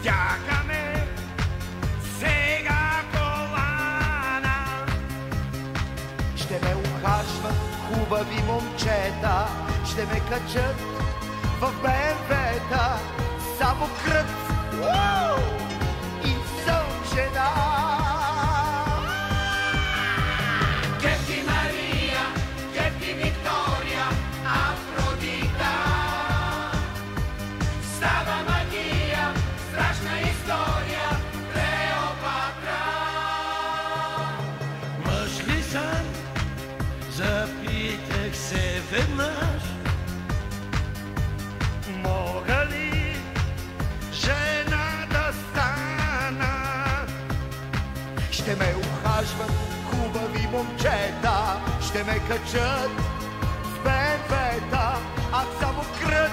Стягаме сега колана. Ще ме ухажват хубави момчета, ще ме качат в БМВ-та, само кръц и съм жена. Гефти Мария, Гефти Виктория, Афродита. Става магия, страшна история, Клеопатра. Мъж ли съм? Запитах се веднъж. Мога ли жена да стана? Ще ме ухажват хубави момчета, ще ме качат в БМВ-та, а само кръц